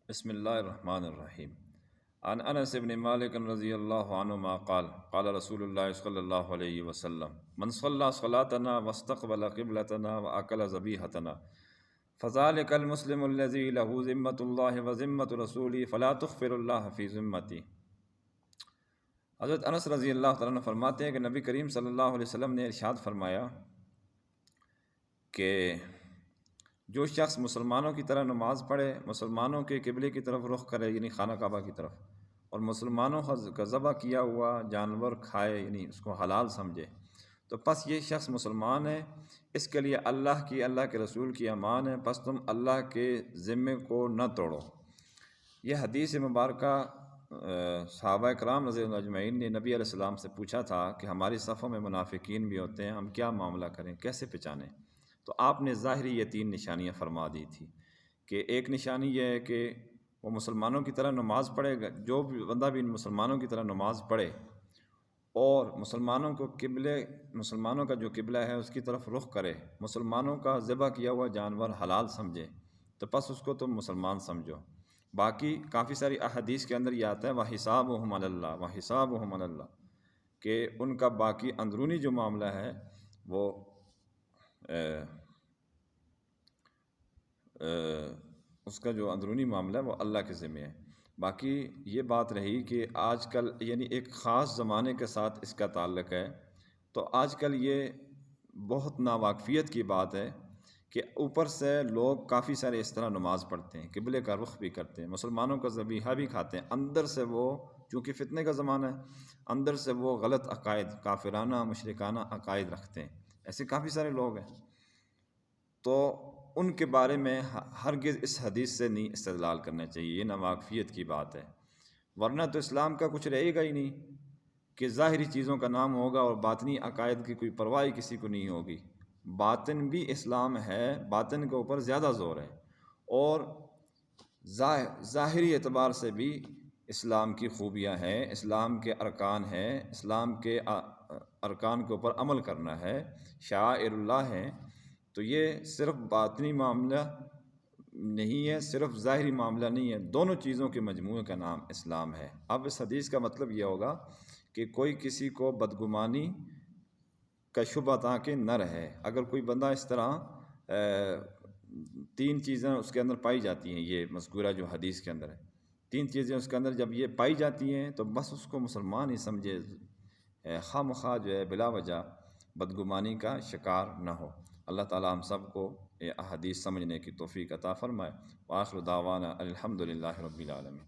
بسم اللہ الرحمن الرحیم عن انس بن مالک رضی اللہ عنہما قال قال رسول اللہ صلی اللہ علیہ وسلم من صلی صلاتنا واستقبل قبلتنا واکل ذبیحتنا فذلك المسلم الذي له ذمة الله وذمة رسوله فلا تخفر الله في ذمته۔ حضرت انس رضی اللہ تعالیٰ عنہ فرماتے ہیں کہ نبی کریم صلی اللہ علیہ وسلم نے ارشاد فرمایا کہ جو شخص مسلمانوں کی طرح نماز پڑھے، مسلمانوں کے قبلے کی طرف رخ کرے یعنی خانہ کعبہ کی طرف، اور مسلمانوں کا ذبح کیا ہوا جانور کھائے یعنی اس کو حلال سمجھے، تو پس یہ شخص مسلمان ہے، اس کے لیے اللہ کے رسول کی امان ہے، پس تم اللہ کے ذمے کو نہ توڑو۔ یہ حدیث مبارکہ صحابہ کرام رضی اللہ اجمعین نے نبی علیہ السلام سے پوچھا تھا کہ ہماری صفوں میں منافقین بھی ہوتے ہیں، ہم کیا معاملہ کریں، کیسے پہچانیں؟ تو آپ نے ظاہری یہ 3 نشانیاں فرما دی تھی کہ ایک نشانی یہ ہے کہ وہ مسلمانوں کی طرح نماز پڑھے گا، جو بھی بندہ بھی مسلمانوں کی طرح نماز پڑھے اور مسلمانوں کا جو قبلہ ہے اس کی طرف رخ کرے، مسلمانوں کا ذبح کیا ہوا جانور حلال سمجھے، تو پس اس کو تم مسلمان سمجھو۔ باقی کافی ساری احادیث کے اندر یہ آتا ہے وَحِسَابُهُمْ عَلَى اللَّهِ وَحِسَابُهُمْ عَلَى اللَّهِ، کہ ان کا باقی اندرونی جو معاملہ ہے وہ اس کا جو اندرونی معاملہ ہے وہ اللہ کے ذمہ ہے۔ باقی یہ بات رہی کہ آج کل یعنی ایک خاص زمانے کے ساتھ اس کا تعلق ہے، تو آج کل یہ بہت ناواقفیت کی بات ہے کہ اوپر سے لوگ کافی سارے اس طرح نماز پڑھتے ہیں، قبلے کا رخ بھی کرتے ہیں، مسلمانوں کا ذبیحہ بھی کھاتے ہیں، اندر سے وہ چونکہ فتنے کا زمانہ ہے اندر سے وہ غلط عقائد، کافرانہ مشرکانہ عقائد رکھتے ہیں، ایسے کافی سارے لوگ ہیں۔ تو ان کے بارے میں ہرگز اس حدیث سے نہیں استدلال کرنا چاہیے، یہ ناواقفیت کی بات ہے، ورنہ تو اسلام کا کچھ رہے گا ہی نہیں کہ ظاہری چیزوں کا نام ہوگا اور باطنی عقائد کی کوئی پرواہ کسی کو نہیں ہوگی۔ باطن بھی اسلام ہے، باطن کے اوپر زیادہ زور ہے، اور ظاہری اعتبار سے بھی اسلام کی خوبیاں ہیں، اسلام کے ارکان ہیں، اسلام کے ارکان کے اوپر عمل کرنا ہے، شعائر اللہ ہیں، تو یہ صرف باطنی معاملہ نہیں ہے، صرف ظاہری معاملہ نہیں ہے، دونوں چیزوں کے مجموعے کا نام اسلام ہے۔ اب اس حدیث کا مطلب یہ ہوگا کہ کوئی کسی کو بدگمانی کا شبہ تاکہ نہ رہے۔ اگر کوئی بندہ اس طرح 3 چیزیں اس کے اندر پائی جاتی ہیں، یہ مذکورہ جو حدیث کے اندر ہے، 3 چیزیں اس کے اندر جب یہ پائی جاتی ہیں تو بس اس کو مسلمان ہی سمجھے، خواہ مخواہ جو ہے بلا وجہ بدگمانی کا شکار نہ ہو۔ اللہ تعالیٰ ہم سب کو یہ احادیث سمجھنے کی توفیق عطا فرمائے۔ وآخر دعوانا الحمدللہ رب العالمین۔